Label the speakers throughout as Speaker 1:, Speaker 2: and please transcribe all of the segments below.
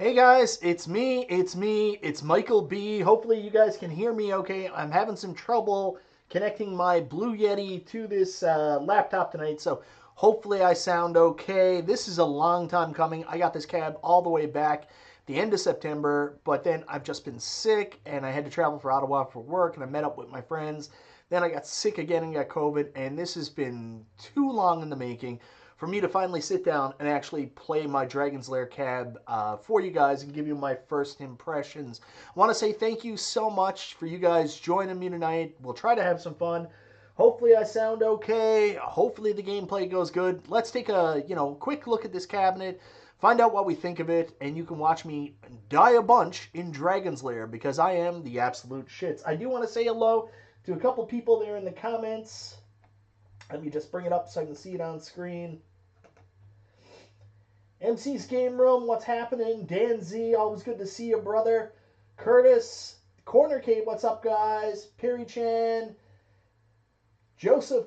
Speaker 1: Hey guys, it's Michael B. Hopefully you guys can hear me okay. I'm having some trouble connecting my Blue Yeti to this laptop tonight, so hopefully I sound okay. This is a long time coming. I got this cab all the way back the end of September, but then I've just been sick and I had to travel for Ottawa for work and I met up with my friends. Then I got sick again and got COVID, and this has been too long in the making for me to finally sit down and actually play my Dragon's Lair cab for you guys and give you my first impressions. I want to say thank you so much for you guys joining me tonight. We'll try to have some fun. Hopefully I sound okay. Hopefully the gameplay goes good. Let's take a quick look at this cabinet, find out what we think of it, and you can watch me die a bunch in Dragon's Lair because I am the absolute shits. I do want to say hello to a couple people there in the comments. Let me just bring it up so I can see it on screen. MC's Game Room, what's happening? Dan Z, always good to see you, brother. Curtis, Corner Cave, what's up, guys? Perry Chan, Joseph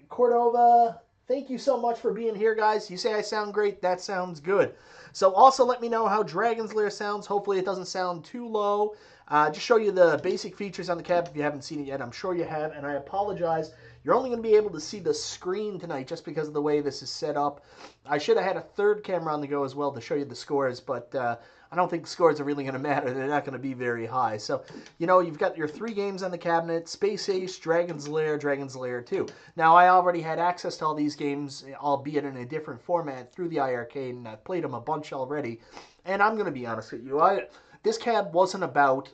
Speaker 1: Cordova, thank you so much for being here, guys. You say I sound great, that sounds good. So also let me know how Dragon's Lair sounds. Hopefully it doesn't sound too low. Just show you the basic features on the cab if you haven't seen it yet. I'm sure you have, and I apologize. You're only going to be able to see the screen tonight just because of the way this is set up. I should have had a third camera on the go as well to show you the scores, but I don't think the scores are really going to matter. They're not going to be very high. So, you've got your 3 games on the cabinet: Space Ace, Dragon's Lair 2. Now, I already had access to all these games, albeit in a different format, through the iArcade, and I've played them a bunch already. And I'm going to be honest with you, this cab wasn't about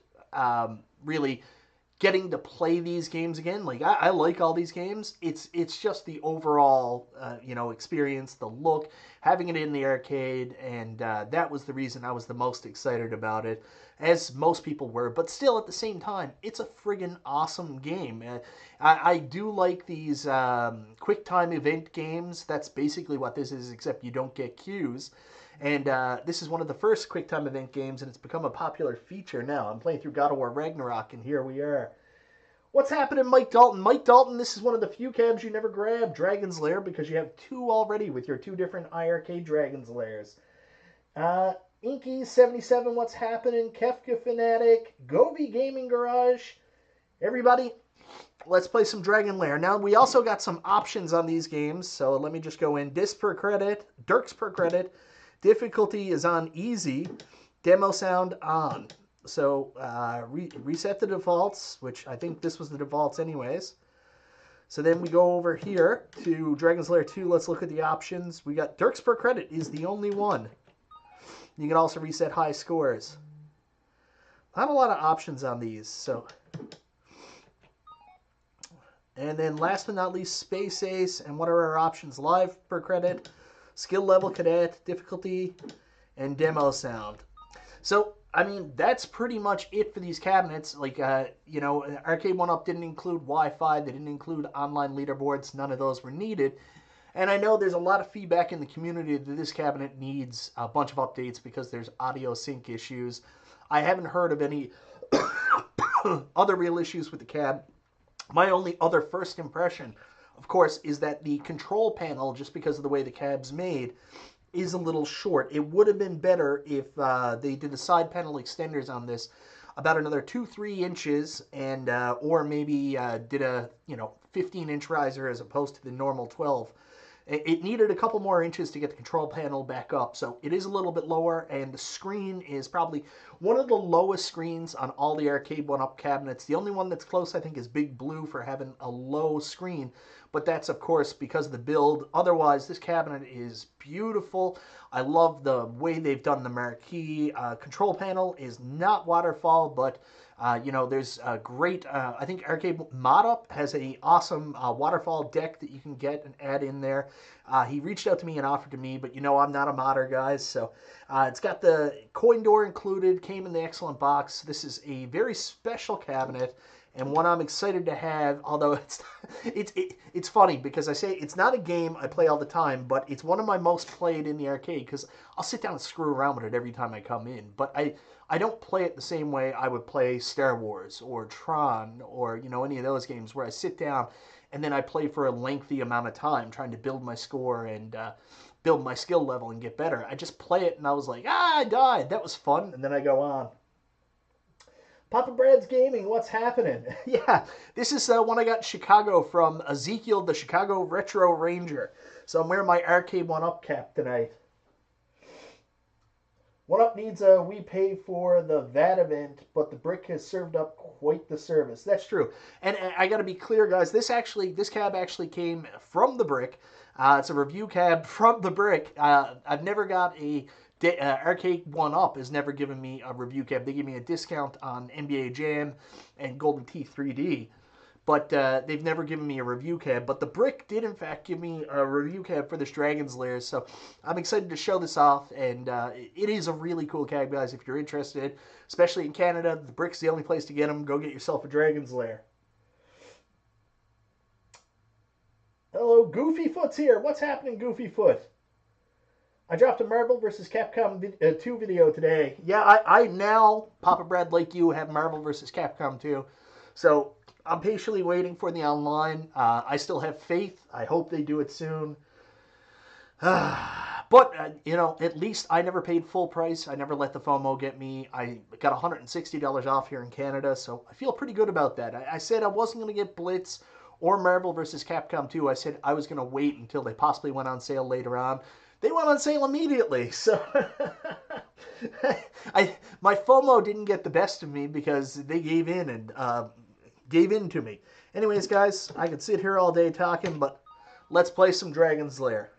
Speaker 1: really getting to play these games again. Like I like all these games. It's just the overall experience, the look, having it in the arcade, and that was the reason I was the most excited about it, as most people were. But still, at the same time, it's a friggin' awesome game. I do like these quick time event games. That's basically what this is, except you don't get queues. And this is one of the first QuickTime event games, and it's become a popular feature now. I'm playing through God of War Ragnarok, and here we are. What's happening, Mike Dalton? Mike Dalton, this is one of the few cabs you never grab, Dragon's Lair, because you have 2 already with your 2 different iArcade Dragon's Lairs. Inky77, what's happening? Kefka Fanatic, Govi Gaming Garage. Everybody, let's play some Dragon Lair. Now, we also got some options on these games, so let me just go in. Disc per credit, Dirks per credit. Difficulty is on easy, demo sound on. So reset the defaults, which I think this was the defaults anyways. So then we go over here to Dragon's Lair 2. Let's look at the options. We got Dirks per credit is the only one. You can also reset high scores. Not a lot of options on these. So, and then last but not least, Space Ace. And what are our options? Live per credit, skill level cadet, difficulty, and demo sound. So, I mean, that's pretty much it for these cabinets. Like, Arcade1Up didn't include Wi-Fi. They didn't include online leaderboards. None of those were needed. And I know there's a lot of feedback in the community that this cabinet needs a bunch of updates because there's audio sync issues. I haven't heard of any other real issues with the cab. My only other first impression, of course, is that the control panel, just because of the way the cab's made, is a little short. It would have been better if they did the side panel extenders on this about another 2-3 inches, and or maybe did a 15-inch riser as opposed to the normal 12. It needed a couple more inches to get the control panel back up, so it is a little bit lower, and the screen is probably one of the lowest screens on all the Arcade1Up cabinets. The only one that's close, I think, is Big Blue for having a low screen, but that's, of course, because of the build. Otherwise, this cabinet is beautiful. I love the way they've done the marquee. Control panel is not waterfall, but there's a great, I think Arcade1Up has an awesome waterfall deck that you can get and add in there. He reached out to me and offered to me, but I'm not a modder, guys. So it's got the coin door included, came in the excellent box. This is a very special cabinet and one I'm excited to have, although it's funny because I say it's not a game I play all the time, but it's one of my most played in the arcade because I'll sit down and screw around with it every time I come in. But I don't play it the same way I would play Star Wars or Tron or any of those games where I sit down and then I play for a lengthy amount of time trying to build my score and build my skill level and get better. I just play it and I was like, I died. That was fun. And then I go on. Papa Brad's Gaming, what's happening? Yeah, this is one I got in Chicago from Ezekiel, the Chicago Retro Ranger. So I'm wearing my Arcade1Up cap tonight. 1Up needs a we pay for the VAT event, but the brick has served up quite the service. That's true. And I got to be clear, guys, this cab actually came from the brick. It's a review cab from the brick. I've never got a... Arcade1Up has never given me a review cab. They give me a discount on NBA Jam and Golden Tee 3D, but they've never given me a review cab. But the brick did, in fact, give me a review cab for this Dragon's Lair, so I'm excited to show this off, and it is a really cool cab, guys, if you're interested, especially in Canada. The brick's the only place to get them. Go get yourself a Dragon's Lair. Hello, Goofyfoot's here. What's happening, Goofyfoot? I dropped a Marvel vs. Capcom 2 video today. Yeah, I now, Papa Brad, like you, have Marvel vs. Capcom 2. So I'm patiently waiting for the online. I still have faith. I hope they do it soon. But, you know, at least I never paid full price. I never let the FOMO get me. I got $160 off here in Canada, so I feel pretty good about that. I said I wasn't going to get Blitz or Marvel vs. Capcom 2. I said I was going to wait until they possibly went on sale later on. They went on sale immediately, so my FOMO didn't get the best of me because they gave in and gave in to me. Anyways, guys, I could sit here all day talking, but let's play some Dragon's Lair.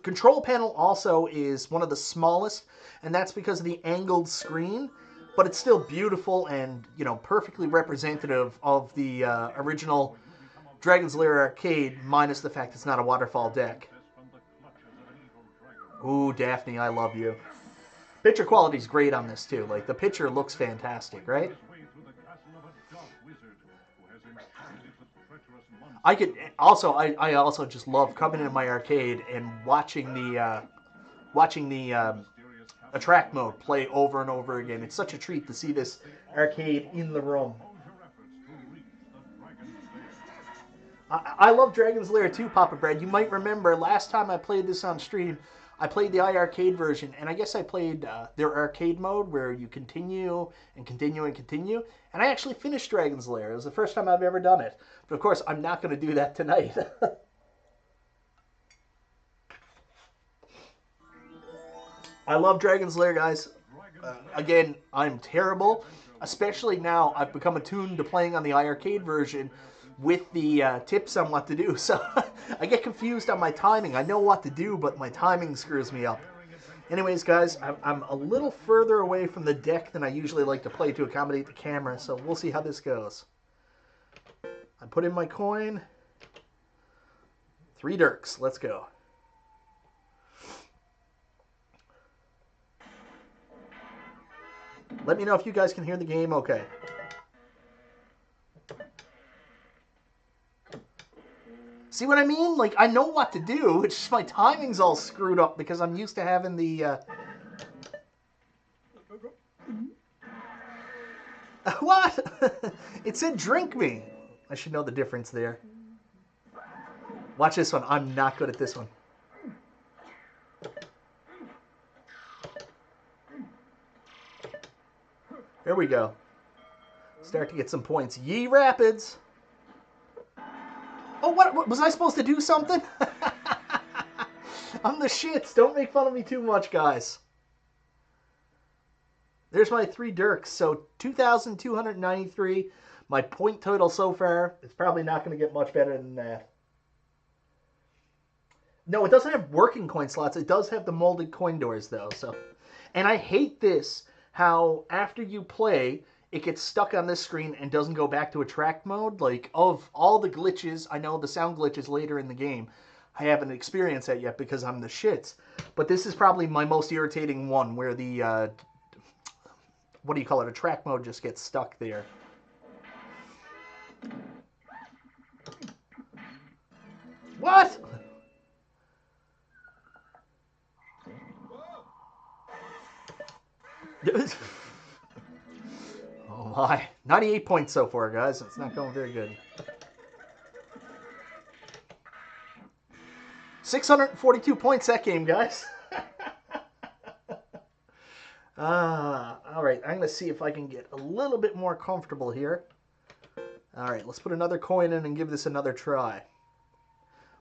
Speaker 1: Control panel also is one of the smallest, and that's because of the angled screen, but it's still beautiful and, you know, perfectly representative of the original Dragon's Lair arcade, minus the fact it's not a waterfall deck. Ooh, Daphne, I love you. Picture quality's great on this, too. Like, the picture looks fantastic, right? I also just love coming into my arcade and watching the attract mode play over and over again. It's such a treat to see this arcade in the room. I love Dragon's Lair too, Papa Bread. You might remember last time I played this on stream, I played the iArcade version, and I guess I played their arcade mode where you continue and continue and continue, and I actually finished Dragon's Lair. It was the first time I've ever done it. But of course, I'm not going to do that tonight. I love Dragon's Lair, guys. Again, I'm terrible, especially now I've become attuned to playing on the iArcade version with the tips on what to do. So I get confused on my timing. I know what to do, but my timing screws me up. Anyways, guys, I'm a little further away from the deck than I usually like to play to accommodate the camera, so we'll see how this goes. I put in my coin. 3 dirks. Let's go. Let me know if you guys can hear the game okay. See what I mean? Like, I know what to do. It's just my timing's all screwed up because I'm used to having the... What? It said drink me. I should know the difference there. Watch this one. I'm not good at this one. There we go. Start to get some points. Yee Rapids. Oh, what was I supposed to do something? I'm the shits. Don't make fun of me too much, guys. There's my 3 dirks. So 2,293. My point total so far. It's probably not going to get much better than that. No, it doesn't have working coin slots. It does have the molded coin doors, though. So, and I hate this. How after you play, it gets stuck on this screen and doesn't go back to attract mode. Like, of all the glitches, I know the sound glitches later in the game, I haven't experienced that yet because I'm the shits. But this is probably my most irritating one, where the, what do you call it, attract mode just gets stuck there. What? Oh my. 98 points so far, guys. It's not going very good. 642 points that game, guys. All right, I'm going to see if I can get a little bit more comfortable here. All right, let's put another coin in and give this another try.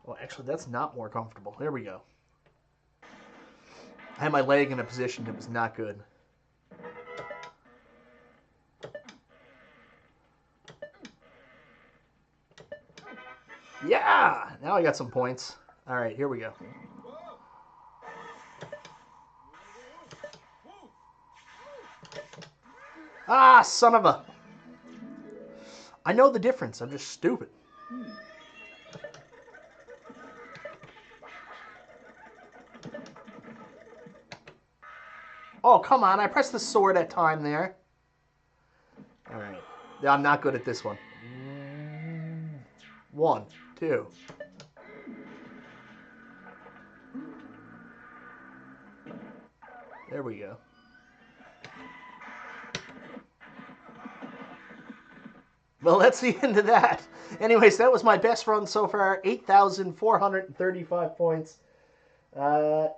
Speaker 1: Well, actually, that's not more comfortable. There we go. I had my leg in a position that was not good. Yeah! Now I got some points. All right, here we go. Ah, son of a... I know the difference. I'm just stupid. Oh, come on. I pressed the sword at time there. All right. I'm not good at this one. 1, 2. There we go. Well, that's the end of that. Anyways, that was my best run so far. 8,435 points. How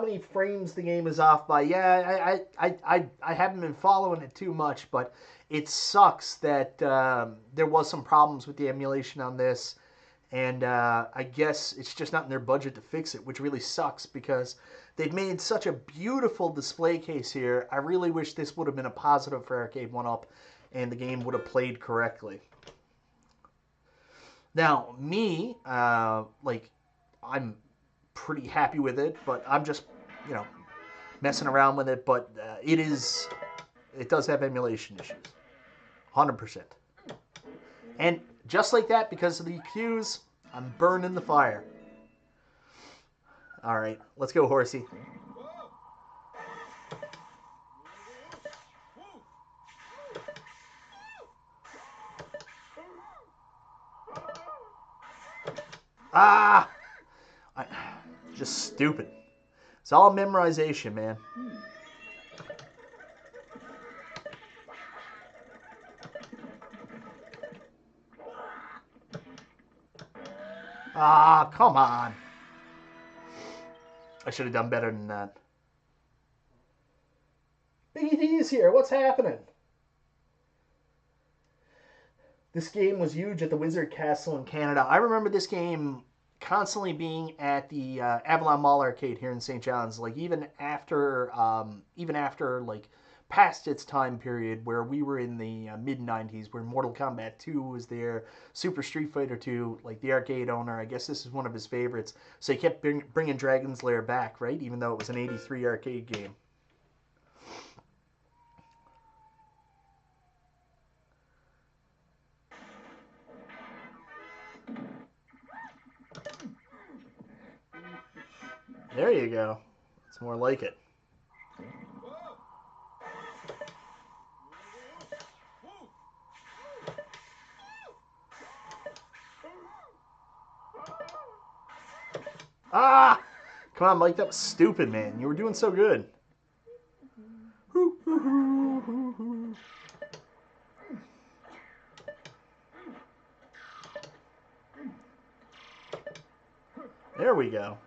Speaker 1: many frames the game is off by? Yeah, I haven't been following it too much, but it sucks that there was some problems with the emulation on this, and I guess it's just not in their budget to fix it, which really sucks because they've made such a beautiful display case here. I really wish this would have been a positive for Arcade1Up, and the game would have played correctly. Now, me, I'm pretty happy with it, but I'm just, messing around with it. But it does have emulation issues, 100%. And just like that, because of the cues, I'm burning the fire. All right, let's go, horsey. Ah! Just stupid. It's all memorization, man. Ah, come on. I should have done better than that. Biggie D's here. What's happening? This game was huge at the Wizard Castle in Canada. I remember this game constantly being at the Avalon Mall arcade here in St. John's, like even after past its time period where we were in the mid-90s, where Mortal Kombat 2 was there, Super Street Fighter 2, like the arcade owner, I guess this is one of his favorites, so he kept bringing Dragon's Lair back, right, even though it was an 83 arcade game. There you go. It's more like it. Ah! Come on, Mike, that was stupid, man. You were doing so good. There we go.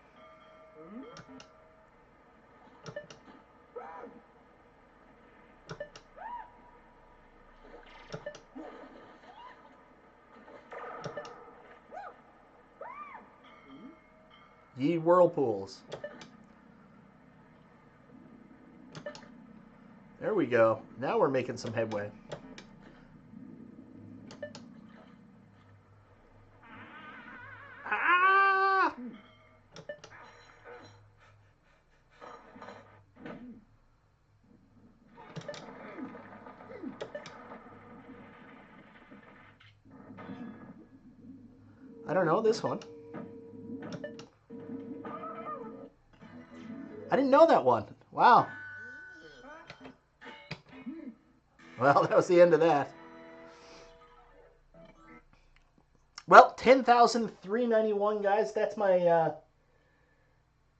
Speaker 1: Ye whirlpools. There we go. Now we're making some headway. Ah! I don't know this one. I didn't know that one. Wow. Well, that was the end of that. Well, 10,391, guys. That's my,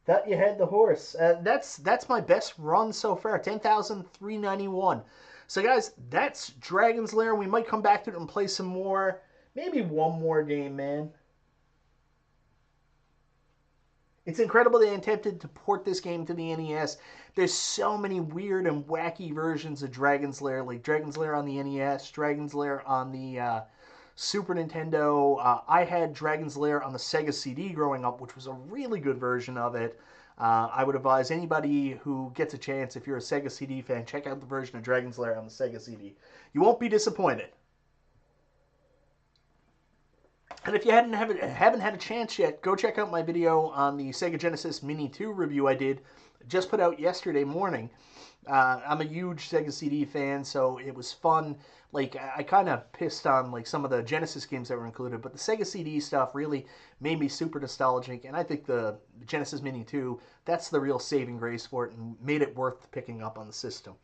Speaker 1: that you had the horse. That's my best run so far, 10,391. So, guys, that's Dragon's Lair. We might come back to it and play some more. Maybe one more game, man. It's incredible they attempted to port this game to the NES. There's so many weird and wacky versions of Dragon's Lair, like Dragon's Lair on the NES, Dragon's Lair on the Super Nintendo. I had Dragon's Lair on the Sega CD growing up, which was a really good version of it. I would advise anybody who gets a chance, if you're a Sega CD fan, check out the version of Dragon's Lair on the Sega CD. You won't be disappointed. And if you haven't had a chance yet, go check out my video on the Sega Genesis Mini 2 review I did. Just put out yesterday morning. I'm a huge Sega CD fan, so it was fun. Like, I kind of pissed on like some of the Genesis games that were included, but the Sega CD stuff really made me super nostalgic, and I think the Genesis Mini 2, that's the real saving grace for it and made it worth picking up on the system.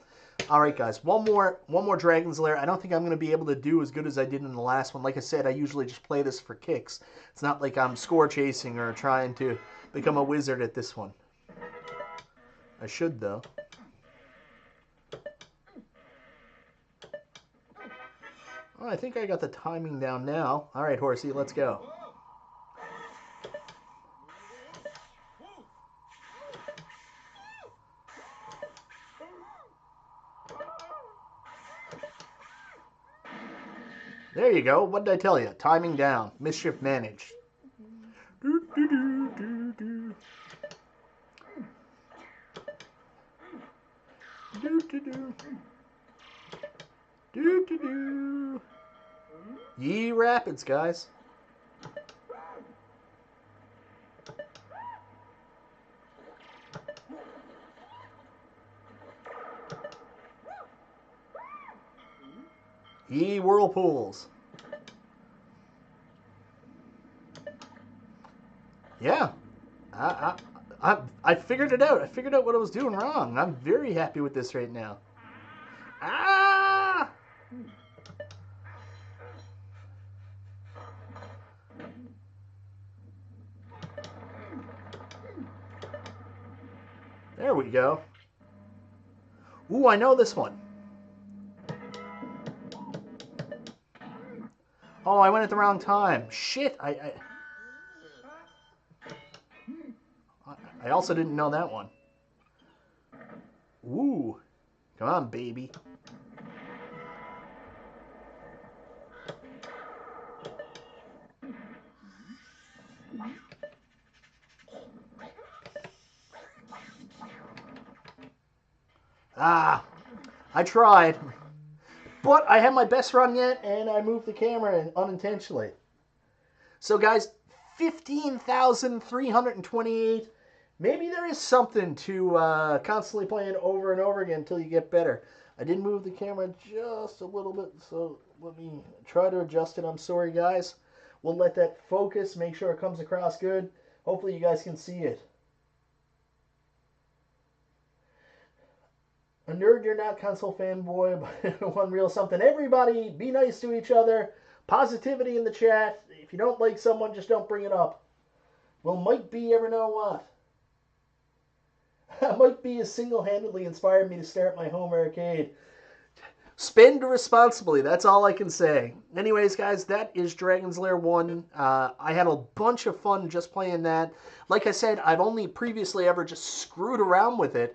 Speaker 1: All right, guys, one more Dragon's Lair. I don't think I'm going to be able to do as good as I did in the last one. Like I said, I usually just play this for kicks. It's not like I'm score chasing or trying to become a wizard at this one. I should, though. Oh, I think I got the timing down now. All right, horsey, let's go. There you go. What did I tell you? Timing down. Mischief managed. Do, do, do, do, do. Do, do, do. Do, do, do. Ye Rapids, guys. Ye Whirlpools. Yeah. I figured it out. I figured out what I was doing wrong. I'm very happy with this right now. Ah! There we go. Ooh, I know this one. Oh, I went at the wrong time. Shit, I also didn't know that one. Ooh. Come on, baby. Ah, I tried. But I had my best run yet, and I moved the camera unintentionally. So, guys, 15,328. Maybe there is something to constantly playing over and over again until you get better. I did move the camera just a little bit, so let me try to adjust it. I'm sorry, guys. We'll let that focus, make sure it comes across good. Hopefully you guys can see it. A nerd, you're not, console fanboy, but one real something. Everybody, be nice to each other. Positivity in the chat. If you don't like someone, just don't bring it up. Well, Mike B, ever know what? Mike B has single-handedly inspired me to start my home arcade. Spend responsibly, that's all I can say. Anyways, guys, that is Dragon's Lair 1. I had a bunch of fun just playing that. Like I said, I've only previously ever just screwed around with it.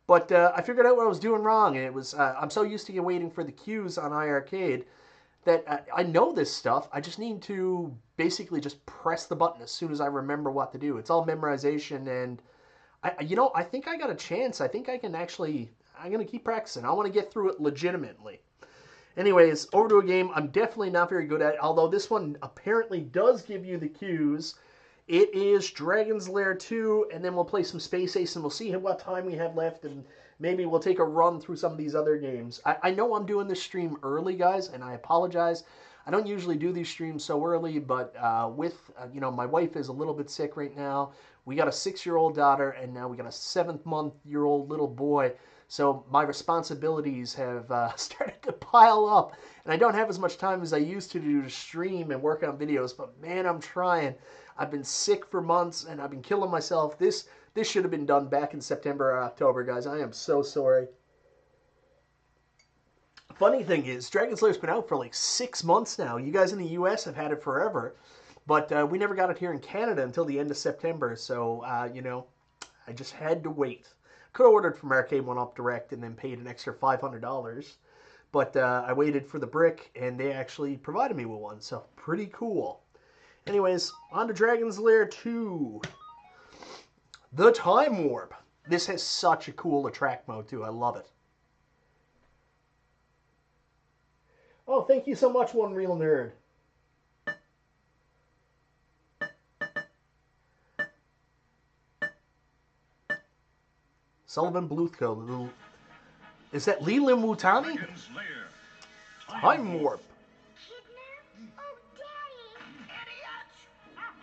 Speaker 1: But I figured out what I was doing wrong, and it was I'm so used to waiting for the cues on iArcade that I know this stuff. I just need to basically just press the button as soon as I remember what to do. It's all memorization, and I think I got a chance. I think I can actually. I'm gonna keep practicing. I want to get through it legitimately. Anyways, over to a game I'm definitely not very good at. Although this one apparently does give you the cues. It is Dragon's Lair 2, and then we'll play some Space Ace, and we'll see what time we have left, and maybe we'll take a run through some of these other games. I know I'm doing this stream early, guys, and I apologize. I don't usually do these streams so early, but my wife is a little bit sick right now. We got a 6-year-old daughter, and now we got a 7-month-year-old little boy. So my responsibilities have started to pile up, and I don't have as much time as I used to do to stream and work on videos, but man, I'm trying. I've been sick for months, and I've been killing myself. This should have been done back in September or October, guys. I am so sorry. Funny thing is, Dragon's Lair's been out for like 6 months now. You guys in the U.S. have had it forever. But we never got it here in Canada until the end of September, so, you know, I just had to wait. Could have ordered from Arcade1Up direct and then paid an extra $500, but I waited for the brick, and they actually provided me with one, so pretty cool. Anyways, on to Dragon's Lair 2. The Time Warp. This has such a cool attract mode, too. I love it. Oh, thank you so much, One Real Nerd. Sullivan Bluthko. Is that Leland Wutani? Time Warp.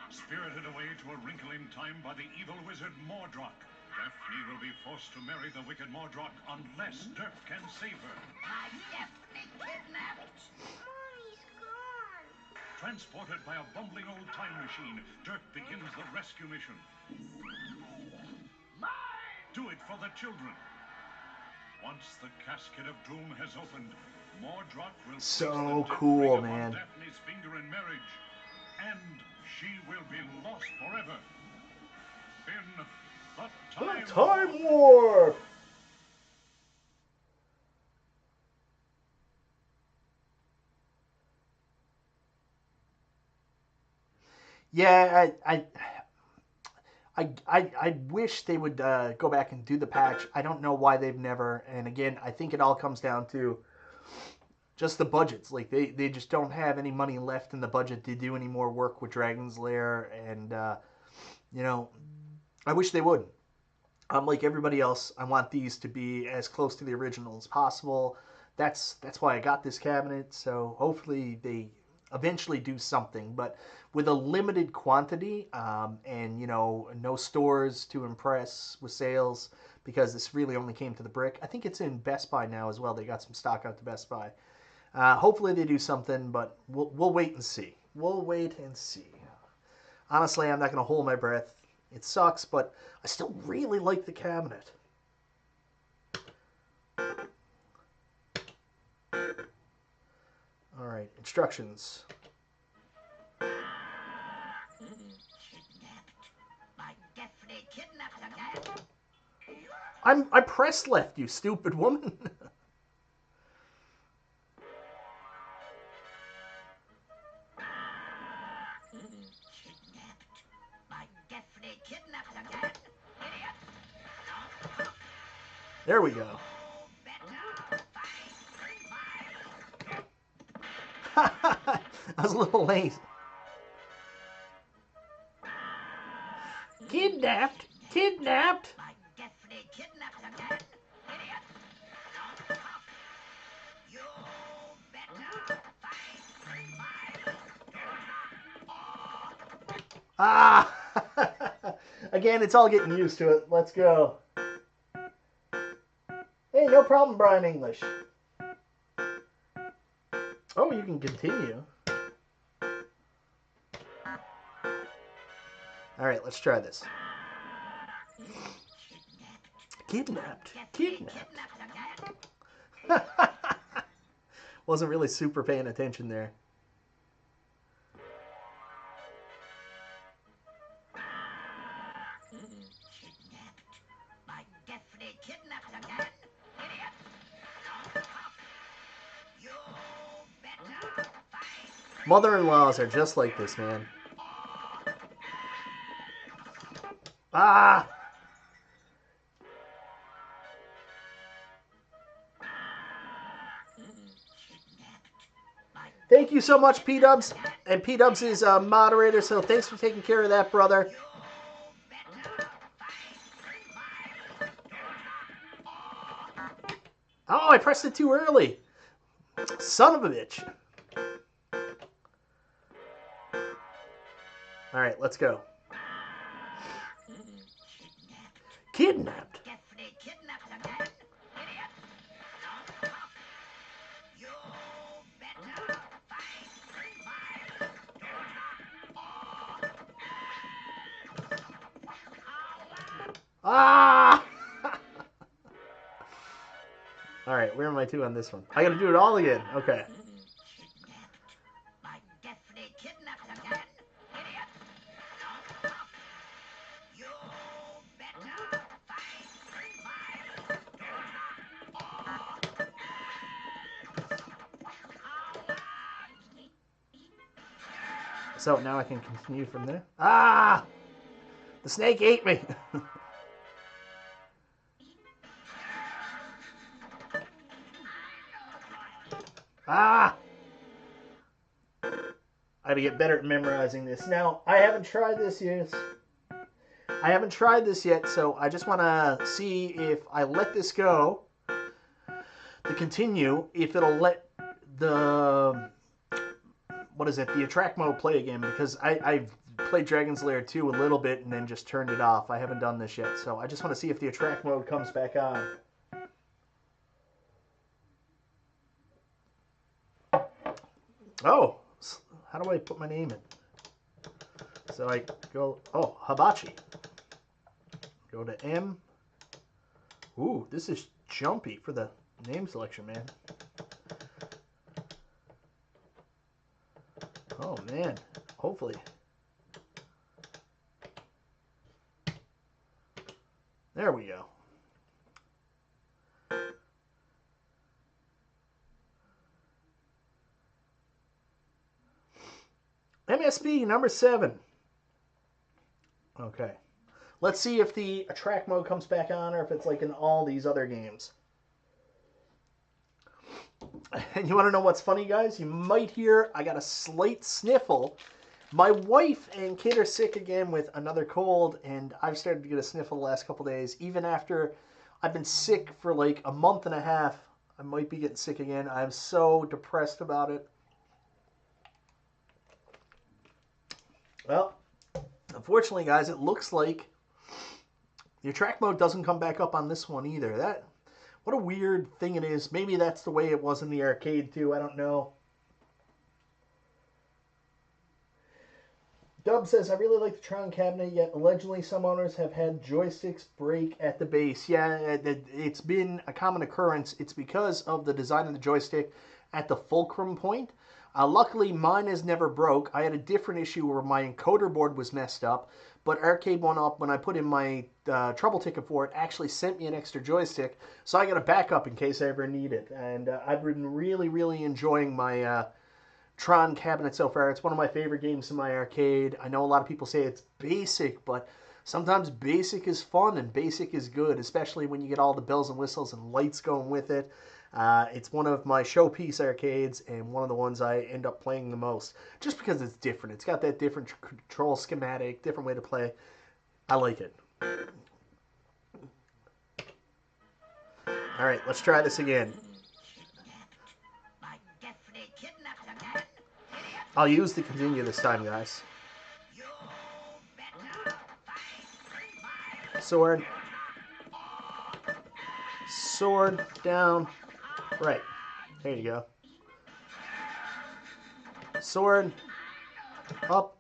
Speaker 2: Spirited away to a wrinkle in time by the evil wizard Mordroc, Daphne will be forced to marry the wicked Mordroc unless Dirk can save her.
Speaker 3: My Daphne kidnapped. Mommy's gone.
Speaker 2: Transported by a bumbling old time machine, Dirk begins the rescue mission. Do it for the children. Once the casket of doom has opened, Mordroc will
Speaker 1: so cool, man.
Speaker 2: Daphne's finger in marriage, and she will be lost forever. In the
Speaker 1: Time Warp. Yeah, I wish they would go back and do the patch. I don't know why they've never. And again, I think it all comes down to just the budgets. Like they just don't have any money left in the budget to do any more work with Dragon's Lair. And you know, I wish they would. Like everybody else, I want these to be as close to the original as possible. That's why I got this cabinet. So hopefully they eventually do something, but with a limited quantity, and you know, no stores to impress with sales, because this really only came to the brick. I think it's in Best Buy now as well. They got some stock out to Best Buy. Hopefully they do something, but we'll wait and see. We'll wait and see. Honestly, I'm not going to hold my breath. It sucks, but I still really like the cabinet. All right, instructions. I pressed left, you stupid woman. There we go. I was a little late. Kidnapped? Kidnapped? Ah! Again, it's all getting used to it. Let's go. Hey, no problem, Brian English. Oh, you can continue. All right, let's try this. Kidnapped. Kidnapped. Wasn't really super paying attention there. Mother-in-laws are just like this, man. Ah! Thank you so much, P-Dubs. And P-Dubs is a moderator, so thanks for taking care of that, brother. Oh, I pressed it too early. Son of a bitch. All right, let's go. Kidnapped. Ah! All right, where am I to on this one? I got to do it all again. Okay. So now I can continue from there. Ah! The snake ate me! Ah! I gotta get better at memorizing this. Now, I haven't tried this yet. So I just want to see if I let this go to continue, if it'll let the, the attract mode play again, because I've played Dragon's Lair 2 a little bit and then just turned it off. I haven't done this yet, so I just want to see if the attract mode comes back on. Oh, how do I put my name in? So I go, oh, Hibachi. Go to M. Ooh, this is jumpy for the name selection, man. Oh, man. Hopefully. There we go. MSB number 7. Okay. Let's see if the attract mode comes back on or if it's like in all these other games. And you want to know what's funny, guys? You might hear I got a slight sniffle. My wife and kid are sick again with another cold, and I've started to get a sniffle the last couple days. Even after I've been sick for like a month and a half, I might be getting sick again. I'm so depressed about it. Well, unfortunately, guys, it looks like the attract mode doesn't come back up on this one either. What a weird thing it is. Maybe that's the way it was in the arcade too. I don't know. Dub says, I really like the Tron cabinet, yet allegedly some owners have had joysticks break at the base. Yeah, it's been a common occurrence. It's because of the design of the joystick at the fulcrum point. Luckily, mine has never broke. I had a different issue where my encoder board was messed up, but Arcade1Up, when I put in my trouble ticket for it, actually sent me an extra joystick, so I got a backup in case I ever need it. And I've been really, really enjoying my Tron cabinet so far. It's one of my favorite games in my arcade. I know a lot of people say it's basic, but sometimes basic is fun and basic is good, especially when you get all the bells and whistles and lights going with it. It's one of my showpiece arcades and one of the ones I end up playing the most, just because it's different. It's got that different control schematic, different way to play. I like it. All right, let's try this again. I'll use the continue this time, guys. Sword. Sword down. Right. There you go. Sword. Up.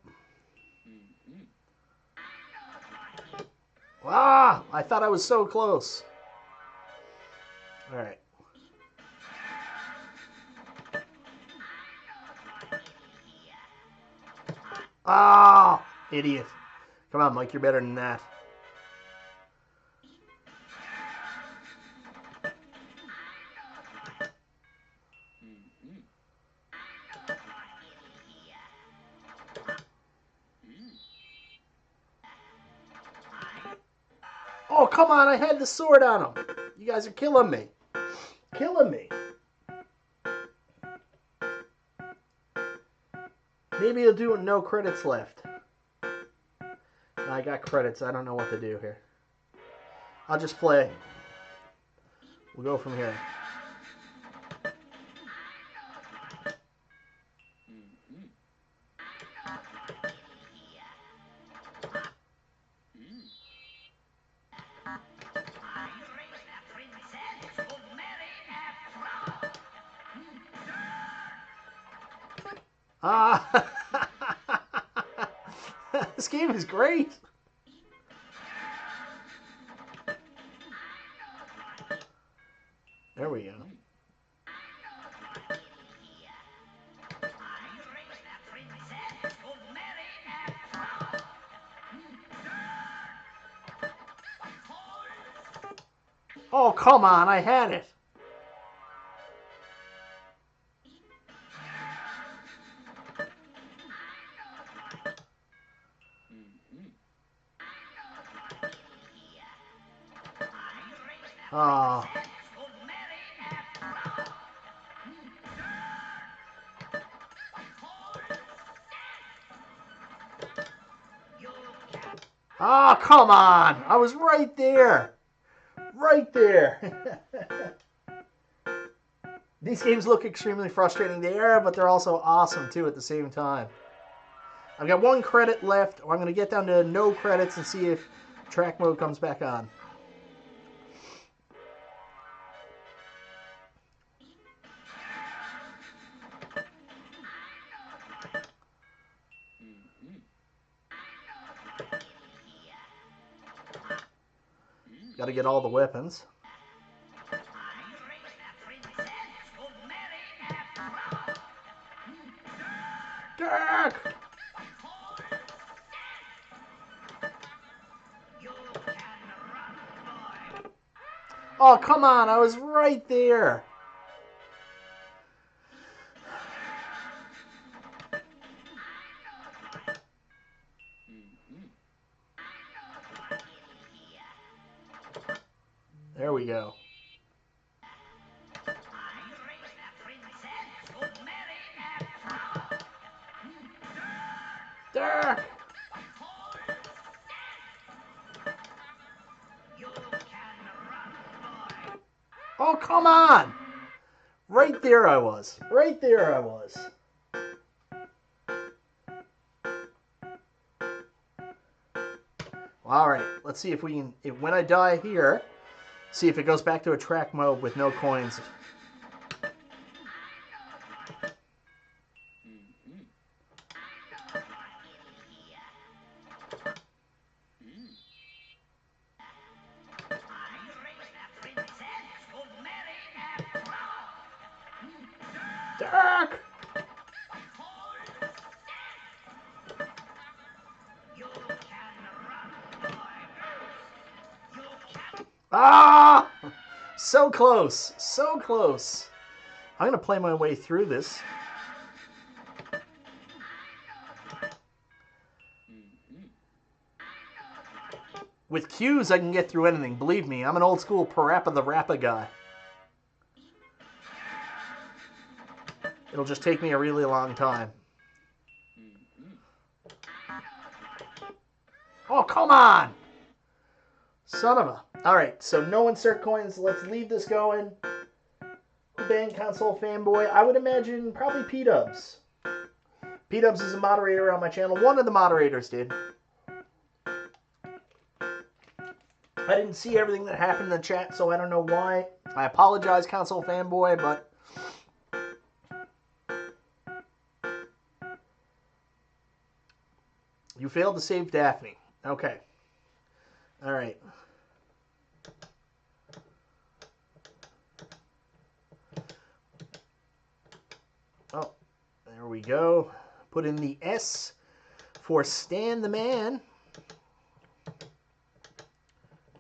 Speaker 1: Ah! I thought I was so close. All right. Ah! Idiot. Come on, Mike. You're better than that. Oh, come on. I had the sword on him. You guys are killing me. Killing me. Maybe you'll do it no credits left. I got credits. I don't know what to do here. I'll just play. We'll go from here. Ah! This game is great. There we go. Oh, come on. I had it. Ah. Oh, come on! I was right there! Right there! These games look extremely frustrating. They are, but they're also awesome, too, at the same time. I've got 1 credit left. I'm going to get down to no credits and see if track mode comes back on. Got to get all the weapons. Dirk! Oh, come on. I was right there. There we go. Dirk! Oh, come on! Right there I was. Right there I was. All right, let's see if we can, when I die here, see if it goes back to a track mode with no coins. Dirk! Ah! So close. So close. I'm going to play my way through this. With cues, I can get through anything. Believe me, I'm an old school Parappa the Rappa guy. It'll just take me a really long time. Oh, come on! Son of a... Alright, so no insert coins. Let's leave this going. Bang console fanboy. I would imagine probably P-Dubs. P-Dubs is a moderator on my channel. One of the moderators did. I didn't see everything that happened in the chat, so I don't know why. I apologize, console fanboy, but... You failed to save Daphne. Okay. Alright. Oh, there we go. Put in the S for Stan the Man.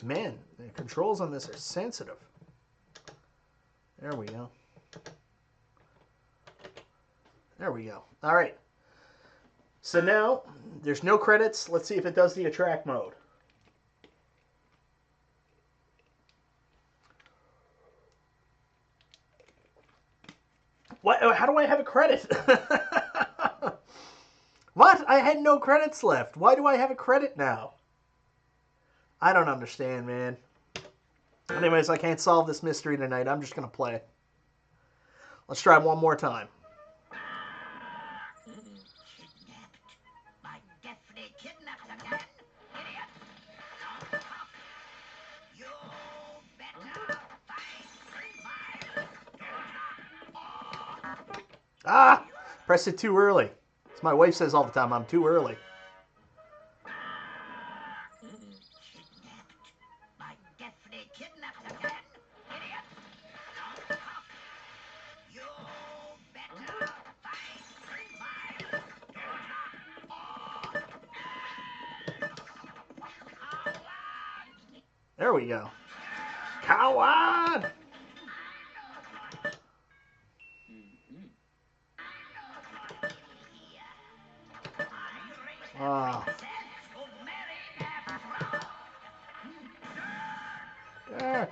Speaker 1: Man, the controls on this are sensitive. There we go. There we go. All right. So now, there's no credits. Let's see if it does the attract mode. What? How do I have a credit? What? I had no credits left. Why do I have a credit now? I don't understand, man. Anyways, I can't solve this mystery tonight. I'm just going to play. Let's try one more time. Ah! Pressed it too early. As my wife says all the time, I'm too early. There we go. Coward! Ah. There.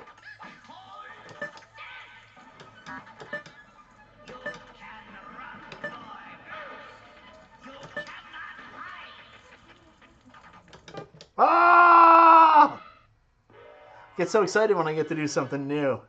Speaker 1: Get so excited when I get to do something new.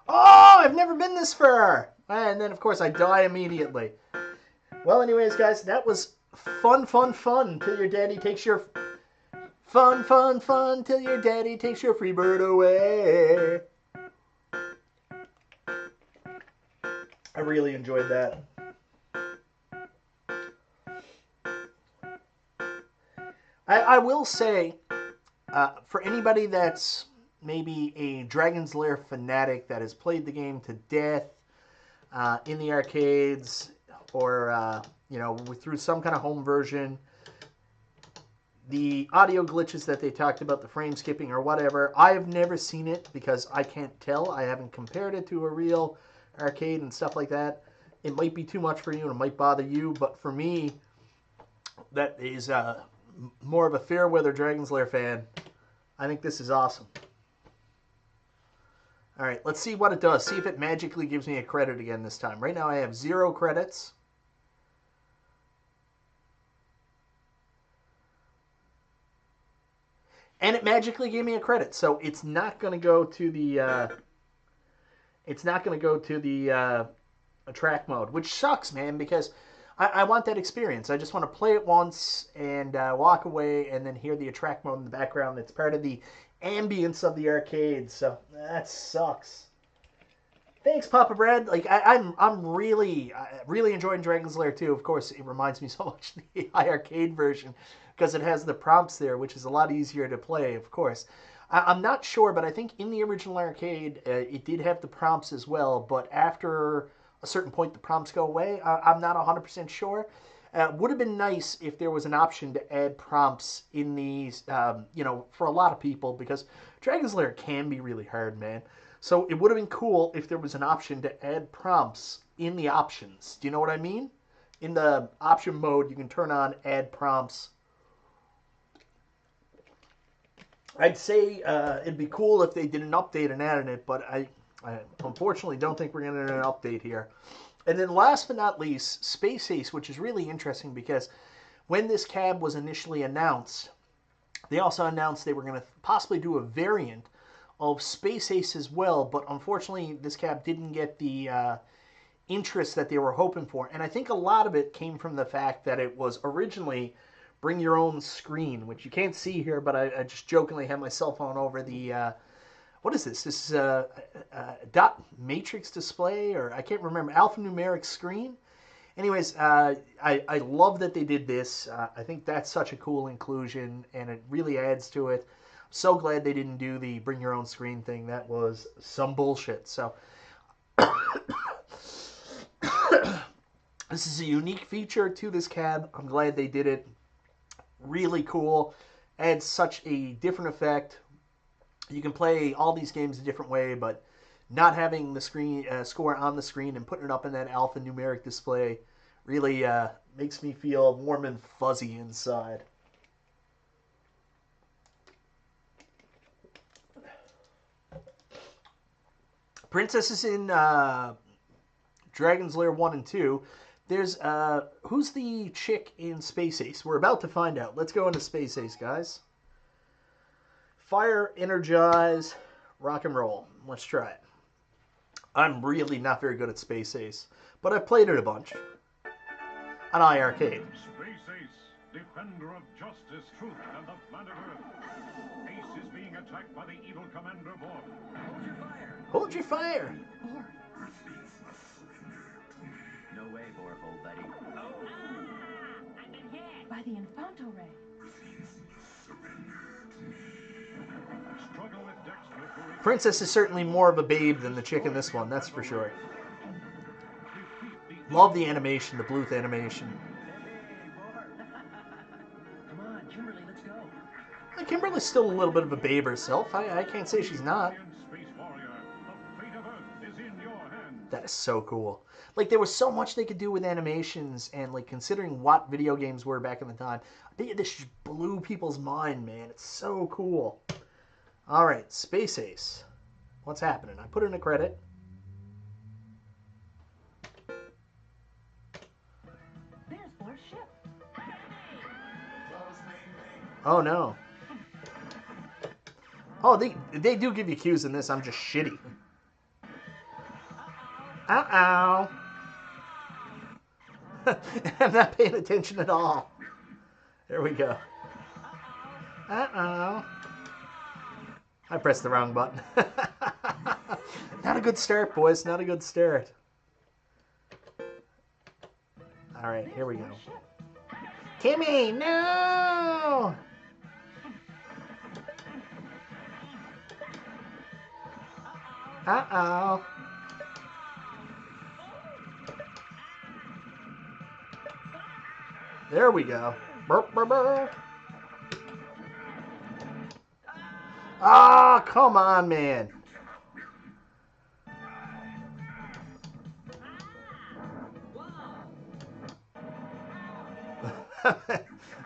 Speaker 1: Oh, I've never been this far. And then, of course, I die immediately. Well, anyways, guys, that was fun, fun, fun till your daddy takes your... Fun, fun, fun till your daddy takes your free bird away. I really enjoyed that. I will say, for anybody that's maybe a Dragon's Lair fanatic that has played the game to death in the arcades or, you know, through some kind of home version, the audio glitches that they talked about, the frame skipping or whatever, I have never seen it because I can't tell. I haven't compared it to a real arcade and stuff like that. It might be too much for you and it might bother you, but for me, that is more of a fair weather Dragon's Lair fan. I think this is awesome. All right, let's see what it does. See if it magically gives me a credit again this time. Right now I have 0 credits. And it magically gave me a credit, so it's not going to go to the track mode, which sucks, man, because I want that experience. I just want to play it once and walk away, and then hear the attract mode in the background. That's part of the ambience of the arcade, so that sucks. Thanks, Papa Brad. Like I'm really enjoying Dragon's Lair too. Of course, it reminds me so much of the iArcade version because it has the prompts there, which is a lot easier to play. Of course, I'm not sure, but I think in the original arcade it did have the prompts as well. But after a certain point, the prompts go away. I'm not 100% sure. Would have been nice if there was an option to add prompts in these, you know, for a lot of people, because Dragon's Lair can be really hard, man. So it would have been cool if there was an option to add prompts in the options. Do you know what I mean? In the option mode, you can turn on add prompts. I'd say it'd be cool if they did an update and added it, but I unfortunately don't think we're going to get an update here. And then last but not least, Space Ace, which is really interesting because when this cab was initially announced, they also announced they were going to possibly do a variant of Space Ace as well, but unfortunately this cab didn't get the interest that they were hoping for. And I think a lot of it came from the fact that it was originally bring your own screen, which you can't see here, but I just jokingly have my cell phone over the... what is this? This is a dot matrix display, or I can't remember, alphanumeric screen. Anyways, I love that they did this. I think that's such a cool inclusion, and it really adds to it. I'm so glad they didn't do the bring your own screen thing. That was some bullshit. So this is a unique feature to this cab. I'm glad they did it. Really cool. Adds such a different effect. You can play all these games a different way, but not having the screen score on the screen and putting it up in that alphanumeric display really makes me feel warm and fuzzy inside. Princess is in Dragon's Lair 1 and 2. There's, who's the chick in Space Ace? We're about to find out. Let's go into Space Ace, guys. Fire, energize, rock and roll. Let's try it. I'm really not very good at Space Ace, but I've played it a bunch on iArcade.
Speaker 2: Space Ace, defender of justice, truth, and the planet Earth. Ace is being attacked by the evil Commander Borg. Hold your fire.
Speaker 1: Hold your fire.
Speaker 4: Borg. No way, Borg, old buddy. Oh.
Speaker 3: I've been hit.
Speaker 4: By the Infanto ray.
Speaker 2: Struggle with Dexter.
Speaker 1: Princess is certainly more of a babe than the chick in this one, that's for sure. Love the animation, the Bluth animation.
Speaker 4: Hey, Borg. Come on. on, Kimberly, let's go.
Speaker 1: Kimberly's still a little bit of a babe herself. I can't say she's not.
Speaker 2: Space warrior, the fate of Earth is in your hands.
Speaker 1: That is so cool. Like, there was so much they could do with animations, and, like, considering what video games were back in the time, this just blew people's mind, man. It's so cool. All right, Space Ace. What's happening? I put in a credit.
Speaker 4: There's Or's ship.
Speaker 1: Oh, no. Oh, they do give you cues in this. I'm just shitty. Uh-oh. I'm not paying attention at all. There we go. Uh-oh. I pressed the wrong button. Not a good start, boys. Not a good start. All right, here we go. Kimmy, no! Uh-oh. There we go. Burp, burp, burp. Ah, come on, man.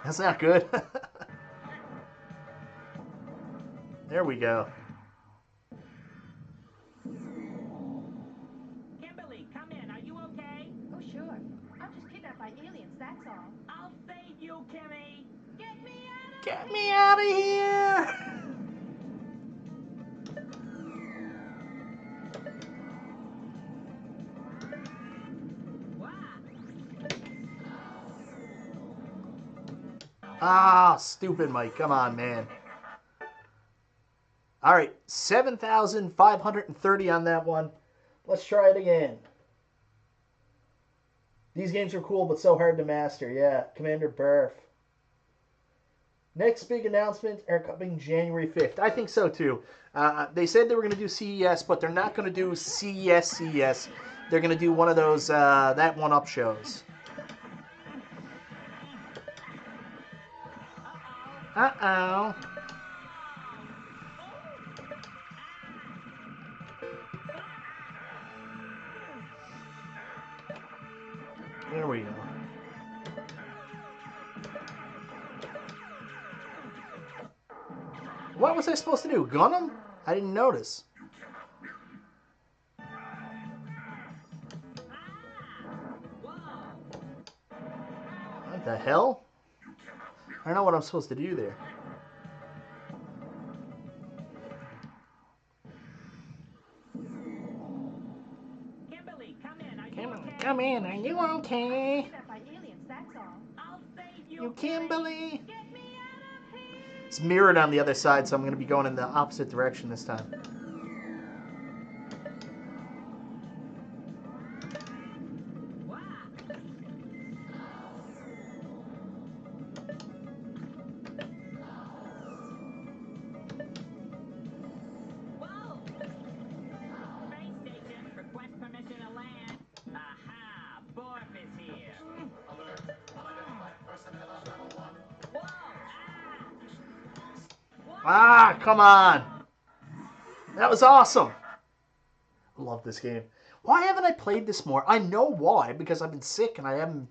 Speaker 1: That's not good. There we go.
Speaker 3: Kimberly, come in. Are you okay?
Speaker 5: Oh, sure. I'm just kidnapped by aliens, that's all.
Speaker 3: I'll save you, Kimmy.
Speaker 5: Get me out of
Speaker 1: Get me out of here! Ah, stupid Mike. Come on, man. All right, 7,530 on that one. Let's try it again. These games are cool, but so hard to master. Yeah, Commander Burf. Next big announcement are coming January 5th. I think so, too. They said they were going to do CES, but they're not going to do CES. They're going to do one of those That 1-Up shows. Uh-oh. There we go. What was I supposed to do? Gun him? I didn't notice. What the hell? I don't know what I'm supposed to do there.
Speaker 3: Kimberly, come in. Are you
Speaker 1: Come,
Speaker 3: okay?
Speaker 1: come in. Are you okay?
Speaker 5: kidnapped by aliens, that's all.
Speaker 3: I'll save you,
Speaker 1: You Kimberly.
Speaker 5: Get me out of here!
Speaker 1: It's mirrored on the other side, so I'm going to be going in the opposite direction this time.
Speaker 3: Space station, request permission to land. Aha, Borf is here.
Speaker 1: Ah, come on. That was awesome. I love this game. Why haven't I played this more? I know why, because I've been sick and I haven't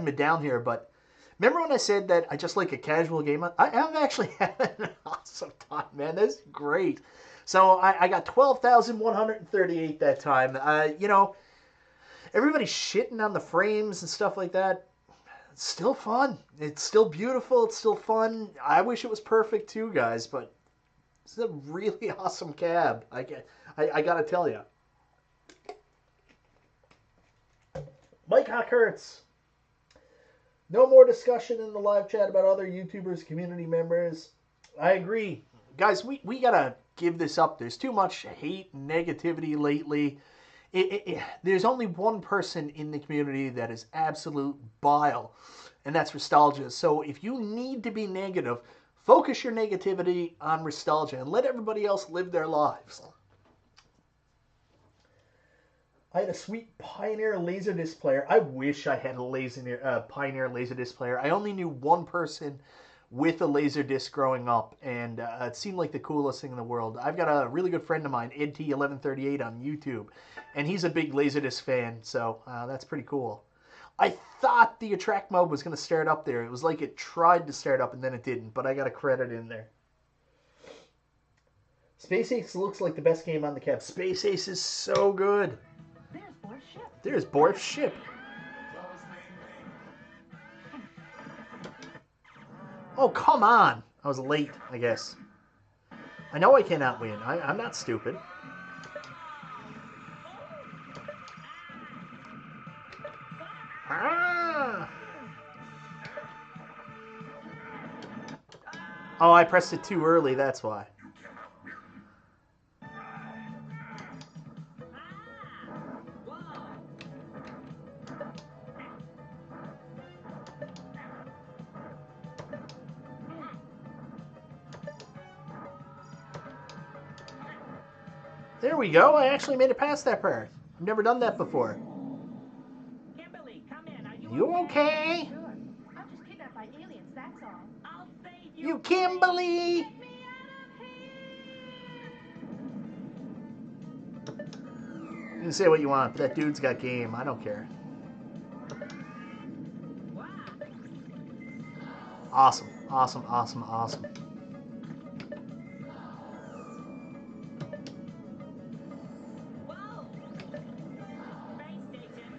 Speaker 1: been down here, but remember when I said that I just like a casual game? I am actually having an awesome time, man. This is great. So I got 12,138 that time. You know, everybody's shitting on the frames and stuff like that. It's still fun. It's still beautiful. It's still fun. I wish it was perfect too, guys, but it's a really awesome cab. I gotta tell you. Mike Hockhurts. No more discussion in the live chat about other YouTubers, community members. I agree. Guys, we gotta give this up. There's too much hate and negativity lately. There's only one person in the community that is absolute bile, and that's Nostalgia. So if you need to be negative, focus your negativity on Nostalgia and let everybody else live their lives. I had a sweet Pioneer Laserdisc player. I wish I had a Pioneer Laserdisc player. I only knew one person with a Laserdisc growing up, and it seemed like the coolest thing in the world. I've got a really good friend of mine, EdT1138 on YouTube, and he's a big Laserdisc fan, so that's pretty cool. I thought the attract mode was going to start up there. It was like it tried to start up and then it didn't, but I got a credit in there. Space Ace looks like the best game on the cab. Space Ace is so good.
Speaker 4: There's Borf's ship.
Speaker 1: There's Borf's ship. Oh, come on. I was late, I guess. I know I cannot win. I'm not stupid. Ah! Oh, I pressed it too early, that's why. There we go. I actually made it past that part. I've never done that before.
Speaker 3: Kimberly, come in. Are
Speaker 1: You okay?
Speaker 5: Sure. I'm just kidnapped by aliens, that's all.
Speaker 3: I'll save you.
Speaker 1: You Kimberly!
Speaker 5: Get me out of here!
Speaker 1: You can say what you want, but that dude's got game. I don't care.
Speaker 3: Wow.
Speaker 1: Awesome. Awesome, awesome, awesome.
Speaker 3: Whoa.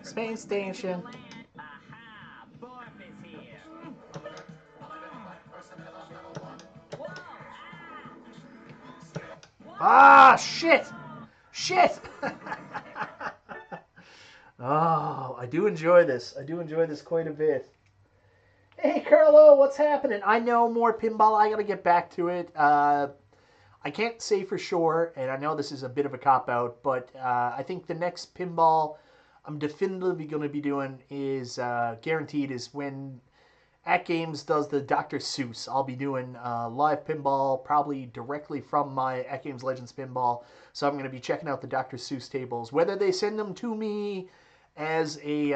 Speaker 1: Space station.
Speaker 3: Land. Aha, Borf is here. Whoa.
Speaker 1: Ah, shit! Shit! Oh, I do enjoy this. I do enjoy this quite a bit. Hey, Carlo, what's happening? I know more pinball. I got to get back to it. I can't say for sure, and I know this is a bit of a cop-out, but I think the next pinball I'm definitively going to be doing is guaranteed is when At Games does the Dr. Seuss. I'll be doing live pinball, probably directly from my At Games Legends pinball. So I'm going to be checking out the Dr. Seuss tables, whether they send them to me as a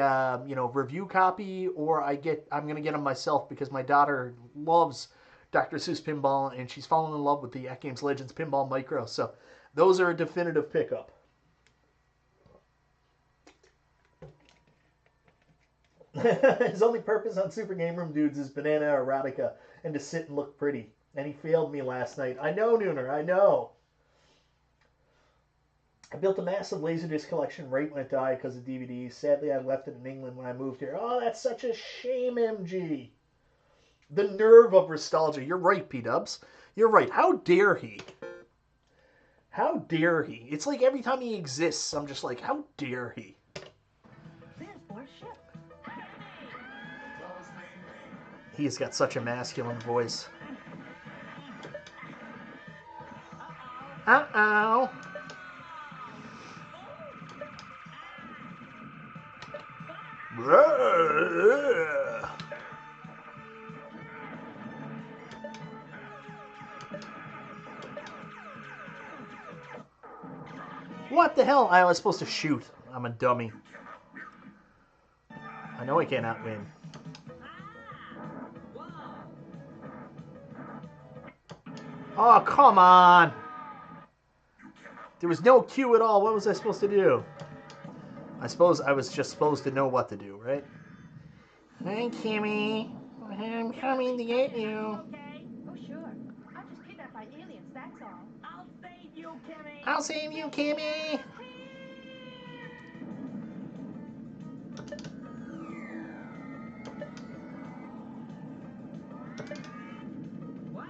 Speaker 1: review copy, or I'm going to get them myself because my daughter loves Dr. Seuss pinball and she's fallen in love with the At Games Legends pinball micro. So those are a definitive pickup. His only purpose on Super Game Room Dudes is banana erotica and to sit and look pretty. And he failed me last night. I know, Nooner, I know. I built a massive Laserdisc collection right when it died because of DVDs. Sadly, I left it in England when I moved here. Oh, that's such a shame, MG. The nerve of nostalgia. You're right, P-Dubs. You're right. How dare he? How dare he? It's like every time he exists, I'm just like, how dare he?
Speaker 4: There's Borf's ship.
Speaker 1: He's got such a masculine voice. Uh-oh. What the hell? I was supposed to shoot. I'm a dummy. I know I cannot win. Oh, come on. There was no cue at all. What was I supposed to do? I suppose I was just supposed to know what to do, right? Hi, Kimmy. I'm coming to get you.
Speaker 3: Okay.
Speaker 5: Oh, sure. I'm just kidnapped by aliens, that's all.
Speaker 3: I'll save you, Kimmy.
Speaker 1: I'll save you, Kimmy.
Speaker 3: Wow.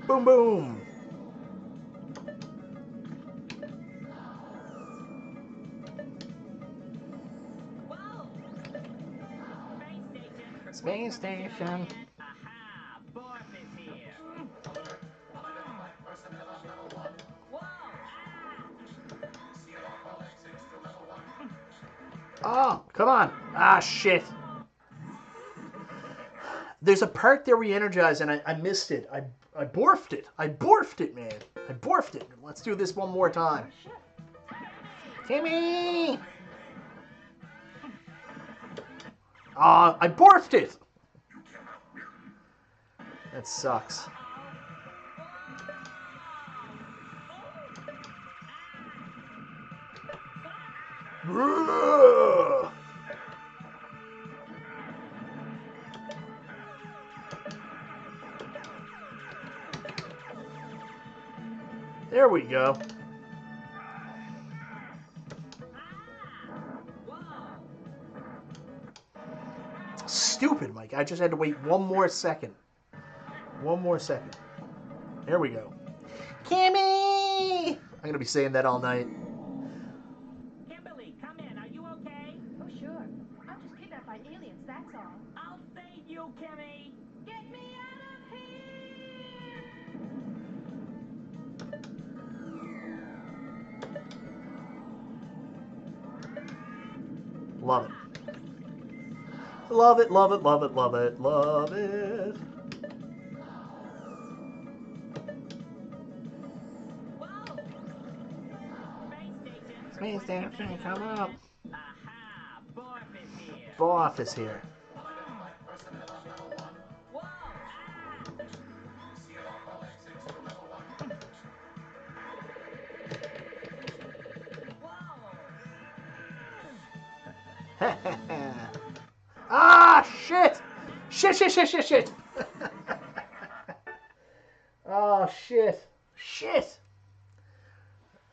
Speaker 1: Boom, boom.
Speaker 3: Whoa.
Speaker 1: Space station.
Speaker 3: Aha, Borf is here. Whoa.
Speaker 1: Oh, come on. Ah, shit. There's a part there re-energize, and I missed it. I borfed it. I borfed it, man. I borfed it. Let's do this one more time. Kimmy! I borfed it. That sucks. There we go. Stupid, Mike. I just had to wait one more second. One more second. There we go. Kimmy! I'm going to be saying that all night.
Speaker 3: Kimberly, come in. Are you okay?
Speaker 5: Oh, sure. I'm just kidnapped by aliens, that's all.
Speaker 3: I'll save you, Kimmy.
Speaker 5: Get me out of here!
Speaker 1: Love it. Love it, love it, love it, love it, love it.
Speaker 3: Whoa!
Speaker 1: Space station, come up.
Speaker 3: Aha! Borf is here.
Speaker 1: Boff is here.
Speaker 3: Whoa! Ah!
Speaker 1: Ah, shit! Shit, shit, shit, shit, shit! Oh, shit. Shit!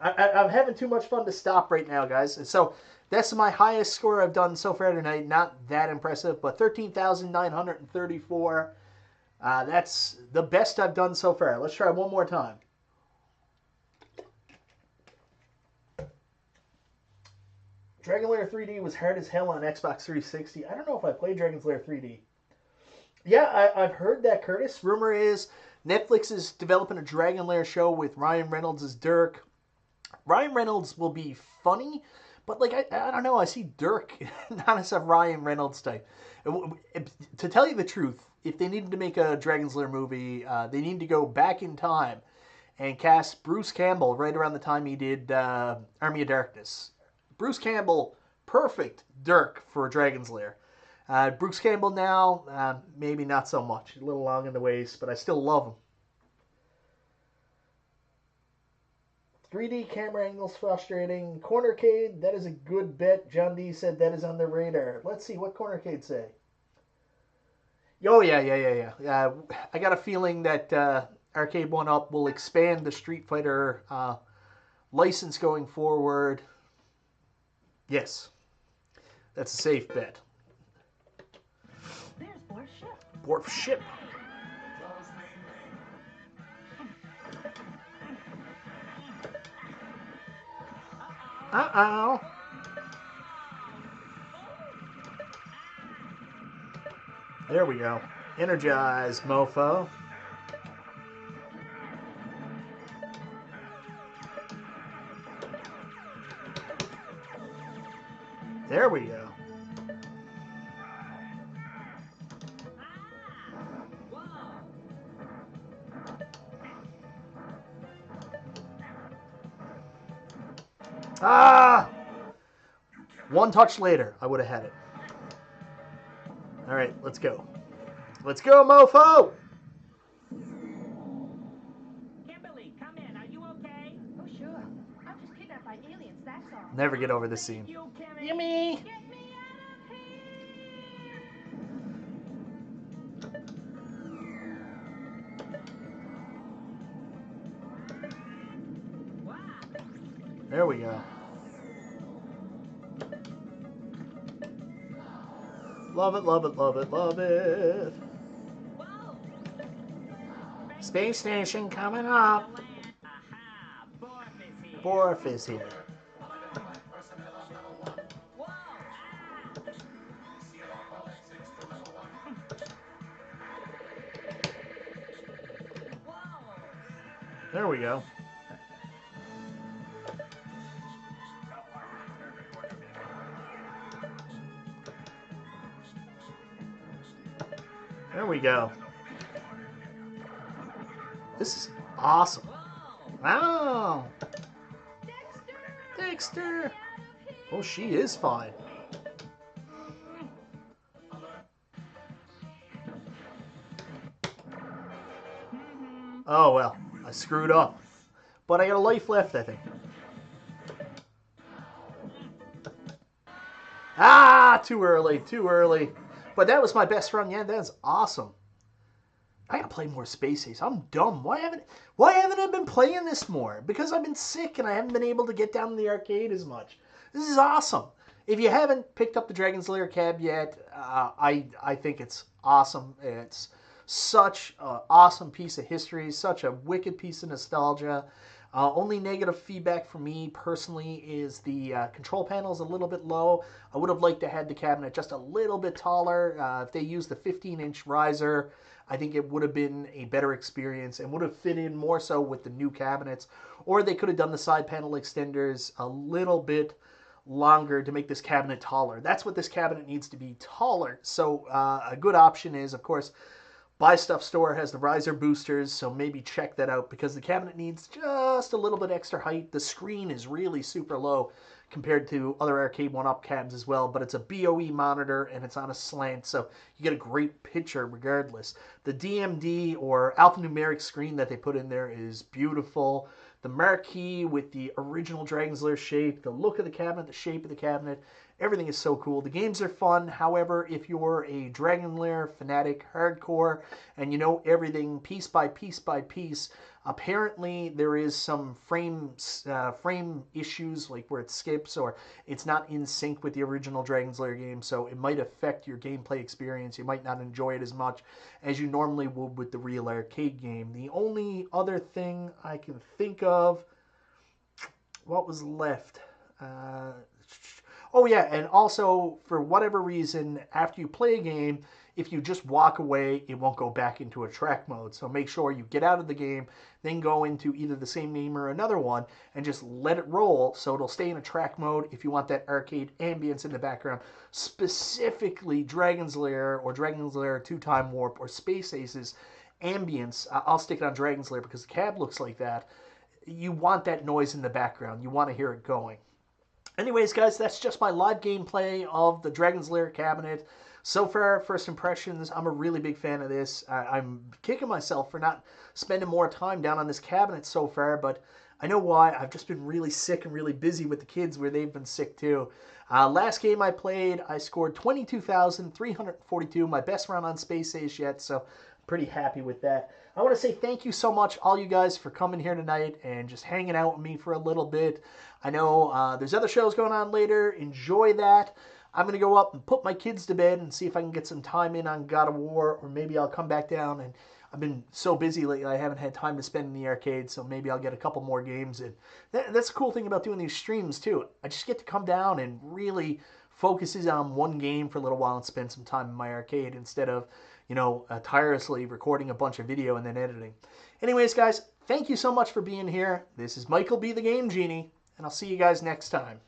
Speaker 1: I'm having too much fun to stop right now, guys. And so that's my highest score I've done so far tonight. Not that impressive, but 13,934. That's the best I've done so far. Let's try one more time. Dragon Lair 3D was hard as hell on Xbox 360. I don't know if I played Dragon's Lair 3D. Yeah, I've heard that, Curtis. Rumor is Netflix is developing a Dragon Lair show with Ryan Reynolds as Dirk. Ryan Reynolds will be funny, but like I don't know. I see Dirk not as a Ryan Reynolds type. To tell you the truth, if they needed to make a Dragon's Lair movie, they need to go back in time and cast Bruce Campbell right around the time he did Army of Darkness. Bruce Campbell, perfect Dirk for Dragon's Lair. Bruce Campbell now, maybe not so much. A little long in the waist, but I still love him. 3D camera angles frustrating. Cornercade, that is a good bet. John D said that is on the radar. Let's see, what Cornercade say? Oh, yeah. I got a feeling that Arcade1Up will expand the Street Fighter license going forward. Yes, that's a safe bet.
Speaker 4: There's Borf's ship.
Speaker 1: Borf's ship. Uh-oh. There we go. Energize, mofo. There we go. Ah! One touch later, I would have had it. All right, let's go. Let's go, mofo!
Speaker 3: Kimberly, come in. Are you okay?
Speaker 5: Oh, sure. I'm just kidnapped by aliens, that's all.
Speaker 1: Never get over this scene.
Speaker 3: You, Kimmy.
Speaker 1: Yummy!
Speaker 5: Get me out of here!
Speaker 3: Wow.
Speaker 1: There we go. Love it, love it, love it, love it.
Speaker 3: Whoa.
Speaker 1: Space station coming up.
Speaker 3: Aha! Borf is here.
Speaker 1: Borf is here.
Speaker 3: Whoa! Ah! Whoa!
Speaker 1: There we go. There we go. This is awesome. Wow. Dexter. Oh, she is fine. Oh, well, I screwed up. But I got a life left, I think. Ah, too early, too early. But that was my best run yet. That's awesome. I gotta play more Space Ace. I'm dumb. Why haven't I been playing this more? Because I've been sick and I haven't been able to get down to the arcade as much. This is awesome. If you haven't picked up the Dragon's Lair cab yet, I think it's awesome. It's such an awesome piece of history, such a wicked piece of nostalgia. Only negative feedback for me personally is the control panel is a little bit low. I would have liked to have the cabinet just a little bit taller. If they used the 15-inch riser, I think it would have been a better experience and would have fit in more so with the new cabinets. Or they could have done the side panel extenders a little bit longer to make this cabinet taller. That's what this cabinet needs to be, taller. So a good option is, of course, Buy Stuff Store has the riser boosters, so maybe check that out because the cabinet needs just a little bit extra height. The screen is really super low compared to other Arcade1Up cabs as well, but it's a BOE monitor and it's on a slant, so you get a great picture regardless. The DMD or alphanumeric screen that they put in there is beautiful. The marquee with the original Dragon's Lair shape, the look of the cabinet, the shape of the cabinet, everything is so cool. The games are fun. However, if you're a Dragon Lair fanatic hardcore and you know everything piece by piece by piece, apparently there is some frame issues, like where it skips or it's not in sync with the original Dragon's Lair game, so it might affect your gameplay experience. You might not enjoy it as much as you normally would with the real arcade game. The only other thing I can think of, what was left? Oh yeah, and also, for whatever reason, after you play a game, if you just walk away, it won't go back into a track mode. So make sure you get out of the game, then go into either the same game or another one, and just let it roll so it'll stay in a track mode if you want that arcade ambience in the background. Specifically, Dragon's Lair or Dragon's Lair 2-Time Warp or Space Aces ambience. I'll stick it on Dragon's Lair because the cab looks like that. You want that noise in the background. You want to hear it going. Anyways, guys, that's just my live gameplay of the Dragon's Lair cabinet. So far, first impressions, I'm a really big fan of this. I'm kicking myself for not spending more time down on this cabinet so far, but I know why. I've just been really sick and really busy with the kids where they've been sick too. Last game I played, I scored 22,342, my best round on Space Ace yet, so I'm pretty happy with that. I want to say thank you so much, all you guys, for coming here tonight and just hanging out with me for a little bit. I know there's other shows going on later. Enjoy that. I'm going to go up and put my kids to bed and see if I can get some time in on God of War, or maybe I'll come back down. And I've been so busy lately, I haven't had time to spend in the arcade, so maybe I'll get a couple more games in. That's the cool thing about doing these streams, too. I just get to come down and really focus on one game for a little while and spend some time in my arcade instead of, tirelessly recording a bunch of video and then editing. Anyways, guys, thank you so much for being here. This is Michael B. the Game Genie, and I'll see you guys next time.